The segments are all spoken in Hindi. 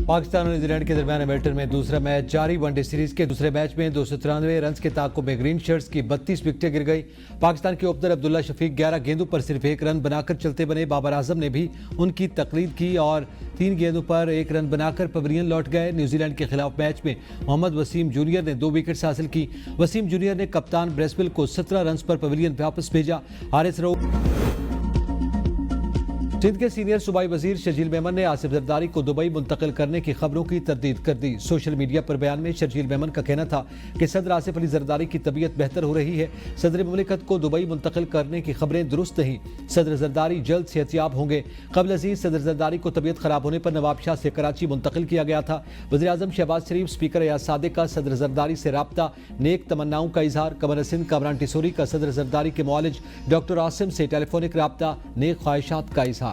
पाकिस्तान और न्यूजीलैंड के दरमियान हैमिल्टन में दूसरा मैच जारी। वनडे सीरीज के दूसरे मैच में 293 रन के ताक़ुब में ग्रीन शर्ट्स की 32 विकेटें गिर गई। पाकिस्तान के ओपनर अब्दुल्ला शफीक 11 गेंदों पर सिर्फ 1 रन बनाकर चलते बने। बाबर आजम ने भी उनकी तकलीद की और 3 गेंदों पर 1 रन बनाकर पवेलियन लौट गए। न्यूजीलैंड के खिलाफ मैच में मोहम्मद वसीम जूनियर ने 2 विकेट्स हासिल की। वसीम जूनियर ने कप्तान ब्रेसवेल को 17 रन पर पवेलियन वापस भेजा। हारिस रऊफ सिंध के सीनियर सूबाई वजीर शर्जील मेमन ने आसिफ जरदारी को दुबई मुंतकिल करने की खबरों की तरदीद कर दी। सोशल मीडिया पर बयान में शर्जील मेमन का कहना था कि सदर आसिफ अली जरदारी की तबीयत बेहतर हो रही है। सदर मुमलिकत को दुबई मुंतकिल करने की खबरें दुरुस्त नहीं। सदर जरदारी जल्द सेहतियाब होंगे। कबल अजीज सदर जरदारी को तबीयत खराब होने पर नवाब शाह से कराची मुंतकिल किया गया था। वज़ीर आज़म शहबाज शरीफ, स्पीकर एयाज सादिक का सदर जरदारी से राब्ता, नेक तमन्नाओं का इजहार। कमर सिंध कामरान टिसोरी का सदर जरदारी के मुआलिज डॉक्टर आसिम से टेलीफोनिक राब्ता, नेक ख्वाहिशात का इजहार।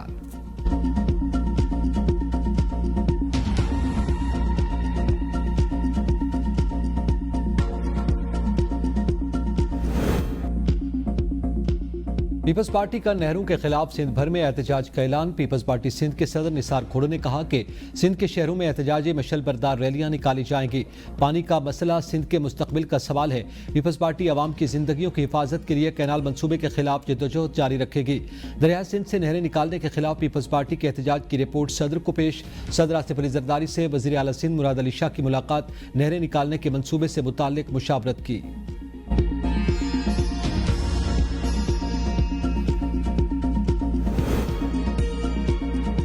पीपल्स पार्टी का नेहरू के खिलाफ सिंध भर में एहतजाज का ऐलान। पीपल्स पार्टी सिंध के सदर निसार खोड़ो ने कहा कि सिंध के शहरों में एहतजाजी मशल बरदार रैलियां निकाली जाएंगी। पानी का मसला सिंध के मुस्तकबिल का सवाल है। पीपल्स पार्टी आवाम की जिंदगियों की हिफाजत के लिए कैनाल मंसूबे के खिलाफ जद्दोजहद जारी रखेगी। दरियाए सिंध से नहरें निकालने के खिलाफ पीपल्स पार्टी के एहतजाज की रिपोर्ट सदर को पेश। सदर आसिफ अली जरदारी से वज़ीर आला सिंध मुराद अली शाह की मुलाकात, नहरें निकालने के मंसूबे से मुताल्लिक मुशावरत की।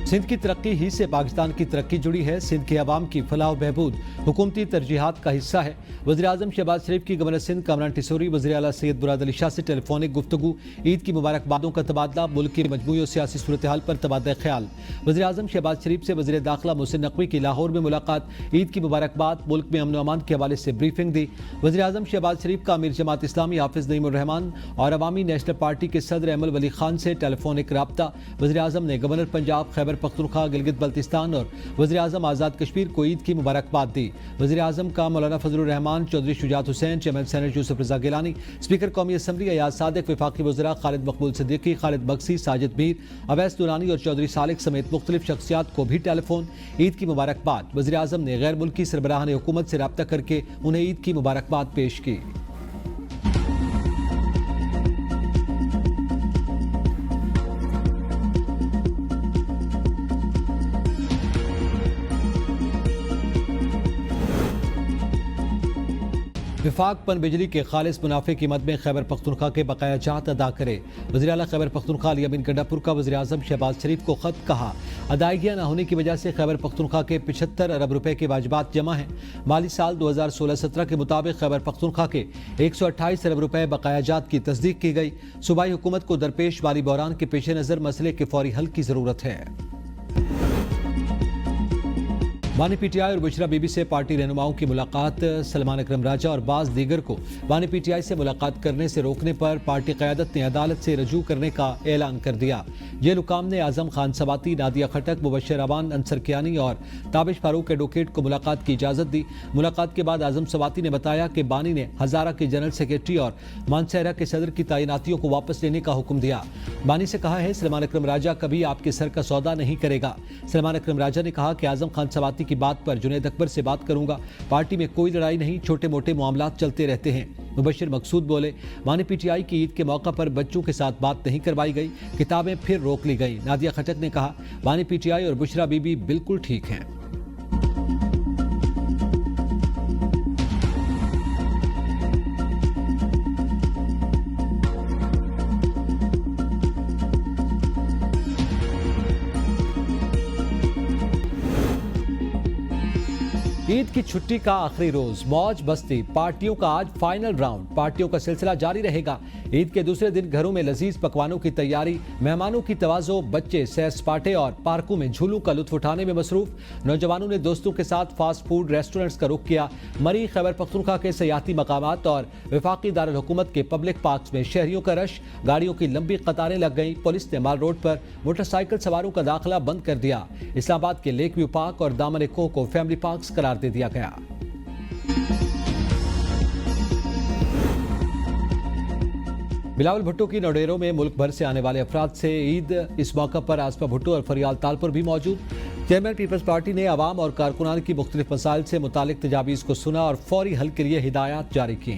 सिंध की तरक्की ही से पाकिस्तान की तरक्की जुड़ी है। सिंध के अवाम की फलाह बहबूद हुकूमती तरजीहात का हिस्सा है। वज़ीर आज़म शहबाज शरीफ की गवर्नर सिंध कामरान टिसोरी, वज़ीर आला सैयद मुराद अली शाह से टेलीफोनिक गुफ्तगू, ईद की मुबारकबादों का तबादला, मुल्क की मजमूई और सियासी सूरत हाल पर तबादला ख्याल। वज़ीर आज़म शहबाज शरीफ से वज़ीर दाखिला मोहसिन नकवी की लाहौर में मुलाकात, ईद की मुबारकबाद, मुल्क में अमन अमान के हवाले से ब्रीफिंग दी। वज़ीर आज़म शहबाज शरीफ का अमीर जमात इस्लामी हाफिज नईमुर रहमान और अवामी नेशनल पार्टी के सदर अहमद वली खान से टेलीफोनिक राब्ता। वज़ीर आज़म ने गवर्नर पंजाब, खैबर पख्तूनख्वा, गिलगित बल्तिस्तान और वज़ीर आज़म आज़ाद कश्मीर को ईद की मुबारकबाद दी। वज़ीर आज़म का मौलाना फजलुर रहमान, चौधरी शुजात हुसैन, चेयरमैन सेनेट यूसुफ रज़ा गिलानी, स्पीकर कौमी असम्बली एयाज सादिक, वफाकी वज़रा खालिद मकबूल सिद्दीकी, खालिद बक्सी, साजिद मीर, अवैस दुरानी और चौधरी सालिक समेत मुख्तलिफ शख्सियात को भी टेलीफोन ईद की मुबारकबाद। वज़ीर आज़म ने गैर मुल्की सरबराहान हुकूमत से रब्ता करके उन्हें ईद की मुबारकबाद पेश की। विफाक पन बिजली के खालिस मुनाफे की मद में खैबर पख्तूनख्वा के बकाया जात अदा करे। वज़ीर आला खैबर पख्तूनख्वा अली अमीन गंडापुर का वज़ीर आज़म शहबाज शरीफ को खत, कहा अदायगियाँ न होने की वजह से खैबर पख्तूनख्वा के 75 अरब रुपए के वाजिबात जमा हैं। माली साल 2016-17 के मुताबिक खैबर पख्तूनख्वा के 128 अरब रुपए बकाया जात की तस्दीक की गई। सूबाई हुकूमत को दरपेश माली बहरान के पेश नज़र मसले के फौरी हल की ज़रूरत है। बानी पीटीआई और बुशरा बीबी से पार्टी रहनुमाओं की मुलाकात। सलमान अकरम राजा और बाज़ दीगर को बानी पीटीआई से मुलाकात करने से रोकने पर पार्टी क़यादत ने अदालत से रजू करने का ऐलान कर दिया। जेल हुकाम ने आज़म खान सवाती, नादिया खटक, मुबशर अवान, अंसर कियानी और ताबिश फारूक एडवोकेट को मुलाकात की इजाज़त दी। मुलाकात के बाद आज़म सवाती ने बताया कि बानी ने हज़ारा के जनरल सेक्रेटरी और मानसहरा के सदर की तैनातियों को वापस लेने का हुक्म दिया। बानी से कहा है सलमान अकरम राजा कभी आपके सर का सौदा नहीं करेगा। सलमान अकरम राजा ने कहा कि आज़म खान सवाती की बात पर जुनैद अकबर से बात करूंगा। पार्टी में कोई लड़ाई नहीं, छोटे मोटे मामलात चलते रहते हैं। मुबशिर मकसूद बोले बानी पीटीआई की ईद के मौका पर बच्चों के साथ बात नहीं करवाई गई, किताबें फिर रोक ली गई। नादिया खटक ने कहा बानी पीटीआई और बुशरा बीबी बिल्कुल ठीक हैं। ईद की छुट्टी का आखिरी रोज, मौज मस्ती, पार्टियों का आज फाइनल राउंड। पार्टियों का सिलसिला जारी रहेगा। ईद के दूसरे दिन घरों में लजीज पकवानों की तैयारी, मेहमानों की तवाज़ो, बच्चे सैर सपाटे और पार्कों में झूलों का लुत्फ उठाने में मसरूफ। नौजवानों ने दोस्तों के साथ फास्ट फूड रेस्टोरेंट्स का रुख किया। मरी, खैबर पख्तूनख्वा के सयाहती मकामात और वफाकी दारुल हुकूमत के पब्लिक पार्क्स में शहरियों का रश, गाड़ियों की लंबी कतारें लग गईं। पुलिस ने माल रोड पर मोटरसाइकिल सवारों का दाखिला बंद कर दिया। इस्लामाबाद के लेक व्यू पार्क और दामन कोह को फैमिली पार्क्स करार दे दिया गया। बिलावल भुट्टो की नौडेरों में मुल्क भर से आने वाले अफराद से ईद। इस मौका पर आसमा भुट्टो और फरियाल तालपुर भी मौजूद। चेयरमैन पीपल्स पार्टी ने आवाम और कारकुनान की मुख्तलिफ मसाइल से मुतालिक तजावीज़ को सुना और फौरी हल के लिए हिदायत जारी की।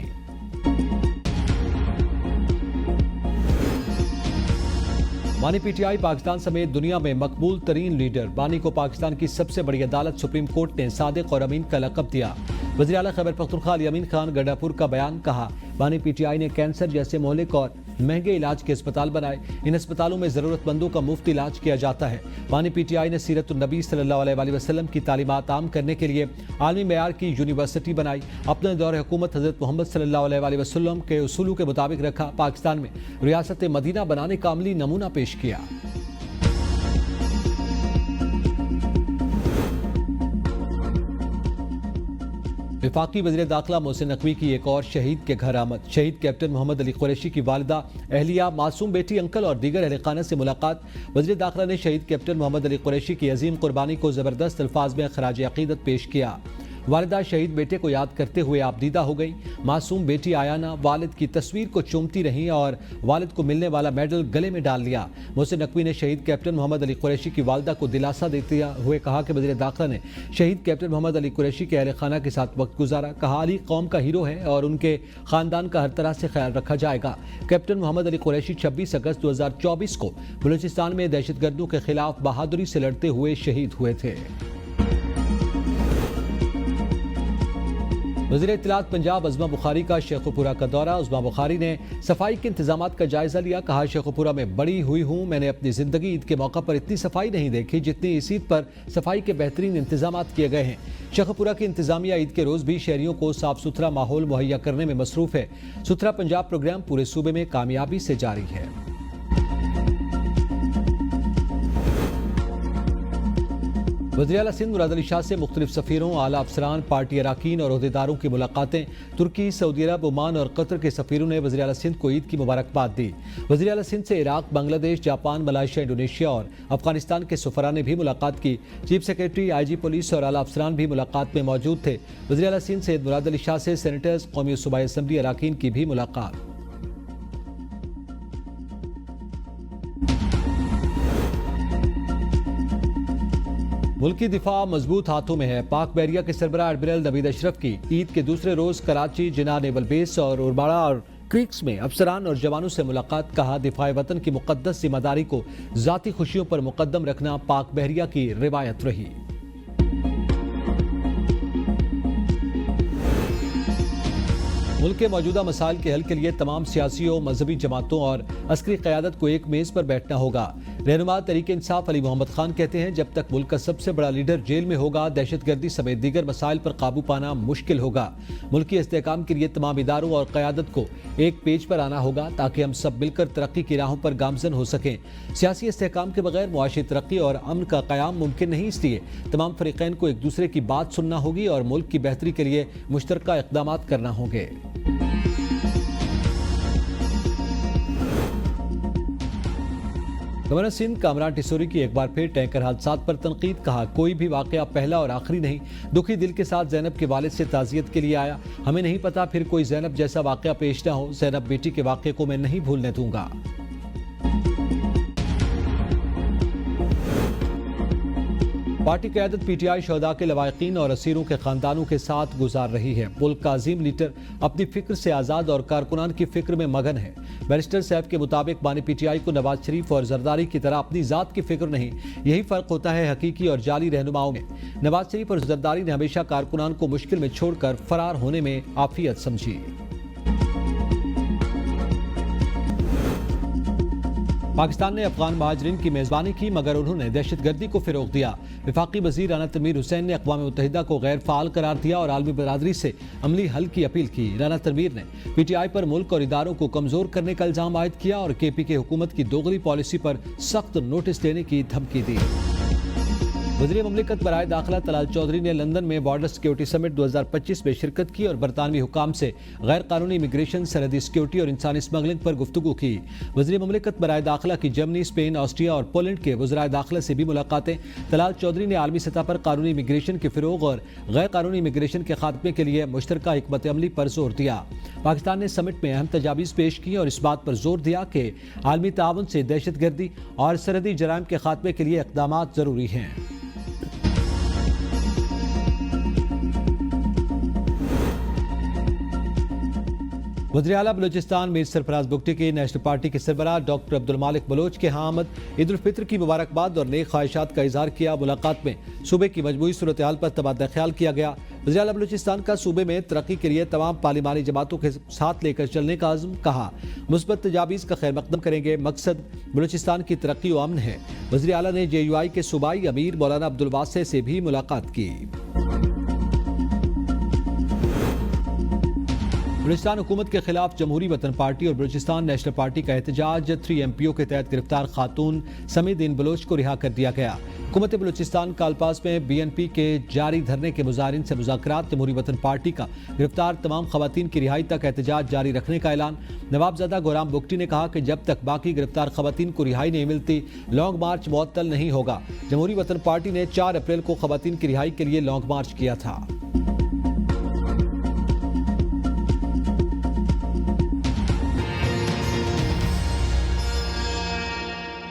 बानी पीटीआई पाकिस्तान समेत दुनिया में मकबूल तरीन लीडर। बानी को पाकिस्तान की सबसे बड़ी अदालत सुप्रीम कोर्ट ने सादिक और अमीन का लक़ब दिया। वज़ीर आला खैबर पख्तूनख्वा अली अमीन खान गंडापुर का बयान। कहा, बानी पीटीआई ने कैंसर जैसे मोहलिक और महंगे इलाज के अस्पताल बनाए। इन अस्पतालों में ज़रूरतमंदों का मुफ्त इलाज किया जाता है। बानी पीटीआई ने सीरत-उन-नबी सल्लल्लाहु अलैहि वसल्लम की तालीमात आम करने के लिए आलमी मेयार की यूनिवर्सिटी बनाई। अपने दौर हुकूमत हज़रत मोहम्मद सल्लल्लाहु अलैहि वसल्लम के उसूलों के मुताबिक रखा। पाकिस्तान में रियासत मदीना बनाने का अमली नमूना पेश किया। विफाकी वज़ीर दाखिला मोहसिन नकवी की एक और शहीद के घर आमद। शहीद कैप्टन मोहम्मद अली कुरैशी की वालिदा, अहलिया, मासूम बेटी, अंकल और दीगर अहले खाना से मुलाकात। वज़ीर दाखिला ने शहीद कैप्टन मोहम्मद अली कुरैशी की अजीम कुर्बानी को ज़बरदस्त अल्फाज में खराज अकीदत पेश किया। वालिदा शहीद बेटे को याद करते हुए आबदीदा हो गई। मासूम बेटी आयाना वालिद की तस्वीर को चूमती रही और वालिद को मिलने वाला मेडल गले में डाल लिया। मोहसिन नकवी ने शहीद कैप्टन मोहम्मद अली कुरैशी की वालिदा को दिलासा देते हुए कहा कि वज़ीर दाखिला ने शहीद कैप्टन मोहम्मद अली कुरैशी के अहले खाना के साथ वक्त गुजारा। कहा, अली कौम का हीरो है और उनके खानदान का हर तरह से ख्याल रखा जाएगा। कैप्टन मोहम्मद अली कुरैशी 26 अगस्त 2024 को बलूचिस्तान में दहशतगर्दों के खिलाफ बहादुरी से लड़ते हुए शहीद हुए थे। वज़ीर इत्तलात पंजाब उज़्मा बुखारी का शेखुपुरा का दौरा। उज़्मा बुखारी ने सफाई के इंतजामात का जायजा लिया। कहा, शेखुपुरा में बड़ी हुई हूँ, मैंने अपनी जिंदगी ईद के मौका पर इतनी सफाई नहीं देखी जितनी इस ईद पर सफाई के बेहतरीन इंतजामात किए गए हैं। शेखुपुरा की इंतजामिया ईद के रोज भी शहरियों को साफ सुथरा माहौल मुहैया करने में मसरूफ है। सुथरा पंजाब प्रोग्राम पूरे सूबे में कामयाबी से जारी है। वज़ीर आला सिंध मुराद अली शाह से मुख्तलिफ सफ़ीरों, आला अफसरान, पार्टी अरकान और अहदेदारों की मुलाकातें। तुर्की, सऊदी अरब, ओमान और कतर के सफ़ीरों ने वज़ीर आला सिंध को ईद की मुबारकबाद दी। वज़ीर आला सिंध से Iraq, Bangladesh, Japan, Malaysia, Indonesia और अफगानिस्तान के सफ़रा ने भी मुलाकात की। चीफ सेक्रेटरी, IG पुलिस और आला अफसरान भी मुलाकात में मौजूद थे। वज़ीर आला सिंध सैयद मुराद अली शाह से सेनेटर्स, कौमी सूबाई असम्बली अरकान की भी मुलाकात। मुल्क की दिफा मजबूत हाथों में है। पाक बहरिया के सरबराह एडमिरल नवीद अशरफ की ईद के दूसरे रोज कराची, जिन्ना नेवल बेस और उरबाड़ा और क्रीक्स में अफसरान और जवानों से मुलाकात। कहा, दिफाए वतन की मुकद्दस जिम्मेदारी को जाती खुशियों पर मुकद्दम रखना पाक बहरिया की रिवायत रही। मुल्क के मौजूदा मसाइल के हल के लिए तमाम सियासियों, मजहबी जमातों और अस्करी क़यादत को एक मेज़ पर बैठना होगा। रहनुमा तहरीक इंसाफ अली मोहम्मद खान कहते हैं, जब तक मुल्क का सबसे बड़ा लीडर जेल में होगा, दहशतगर्दी समेत दीगर मसाइल पर काबू पाना मुश्किल होगा। मुल्क के इस्तेहकाम के लिए तमाम इदारों और क़यादत को एक पेज पर आना होगा ताकि हम सब मिलकर तरक्की की राहों पर गामजन हो सकें। सियासी इस्तेहकाम के बगैर मुआशी तरक्की और अमन का क़याम मुमकिन नहीं, इसलिए तमाम फ़रीक़ैन को एक दूसरे की बात सुनना होगी और मुल्क की बेहतरी के लिए मुश्तरका इक़दामात करना होंगे। गवर्नर सिंध कामरान टिसोरी की एक बार फिर टैंकर हादसात पर तनकीद। कहा, कोई भी वाकया पहला और आखिरी नहीं। दुखी दिल के साथ जैनब के वालिद से ताज़ियत के लिए आया। हमें नहीं पता फिर कोई जैनब जैसा वाकया पेश न हो। जैनब बेटी के वाकये को मैं नहीं भूलने दूंगा। पार्टी क़यादत PTI शहदा के लवाकिन और असीरों के खानदानों के साथ गुजार रही है। मुल्क का अजीम लीडर अपनी फिक्र से आज़ाद और कारकुनान की फिक्र में मगन है। बैरिस्टर साहब के मुताबिक बानी PTI को नवाज शरीफ और जरदारी की तरह अपनी ज़ात की फिक्र नहीं। यही फ़र्क होता है हकीकी और जाली रहनुमाओं में। नवाज शरीफ और जरदारी ने हमेशा कारकुनान को मुश्किल में छोड़कर फरार होने में आफियत समझी। पाकिस्तान ने अफगान महाजरीन की मेज़बानी की, मगर उन्होंने दहशतगर्दी को फ़रोग़ दिया। वफाकी वज़ीर राना तनवीर हुसैन ने अक़वाम मुत्तहिदा को गैर फ़ाल करार दिया और आलमी बरादरी से अमली हल की अपील की। राना तनवीर ने PTI पर मुल्क और इदारों को कमज़ोर करने का इल्ज़ाम आयद किया और KPK हुकूमत की दोगली पॉलिसी पर सख्त नोटिस देने की धमकी दी। वज़ीर ममलिकत बराए दाखिला तलाल चौधरी ने लंदन में बॉर्डर सिक्योरिटी समिट 2025 में शिरकत की और बरतानवी हुकाम से गैर कानूनी इमिग्रेशन, सरहदी सिक्योरिटी और इंसानी स्मगलिंग पर गुफ्तगू की। वज़ीर ममलिकत बराए दाखिला की जर्मनी, स्पेन, ऑस्ट्रिया और पोलैंड के वज़राए दाखिला से भी मुलाकातें। तलाल चौधरी ने आलमी सतह पर कानूनी इमिग्रेशन के फ़रोग़ और गैर कानूनी इमिग्रेशन के खात्मे के लिए मुश्तरका हिकमत अमली पर जोर दिया। पाकिस्तान ने समिट में अहम तजावीज़ पेश की और इस बात पर जोर दिया कि आलमी ताउन से दहशतगर्दी और सरहदी जराइम के खात्मे के लिए इक़दामात ज़रूरी हैं। वज़ीर आला बलूचिस्तान मीर सरफराज बुगटी की नेशनल पार्टी के सरबराह डॉक्टर अब्दुल मालिक बलोच के यहाँ आमद, ईद उल फित्र की मुबारकबाद और नेक ख्वाहिशात का इजहार किया। मुलाकात में सूबे की मजमूई सूरत हाल पर तबादला ख्याल किया गया। वज़ीर आला बलूचिस्तान का सूबे में तरक्की के लिए तमाम पार्लिमानी जमातों के साथ लेकर चलने का अज़्म, कहा मुस्बत तजावीज़ का खैर मकदम करेंगे, मकसद बलूचिस्तान की तरक्की व अमन है। वज़ीर आला ने JUI के सूबाई अमीर मौलाना अब्दुल वासे से भी मुलाकात की। बलूचिस्तान हुकूमत के खिलाफ जमहूरी वतन पार्टी और बलूचिस्तान नेशनल पार्टी का एहतजाज। 3 MPO के तहत गिरफ्तार खातून समीदीन बलोच को रिहा कर दिया गया। हुकूमत बलूचिस्तान कालपास में BNP के जारी धरने के मुजाहिरीन से मुज़ाकरात। जमहूरी वतन पार्टी का गिरफ्तार तमाम खवातीन की रिहाई तक एहतजाज जारी रखने का ऐलान। नवाबजादा गोराम बुगटी ने कहा कि जब तक बाकी गिरफ्तार खवातीन को रिहाई नहीं मिलती, लॉन्ग मार्च मुअत्तल नहीं होगा। जमहूरी वतन पार्टी ने 4 अप्रैल को खवातीन की रिहाई के लिए लॉन्ग मार्च किया था।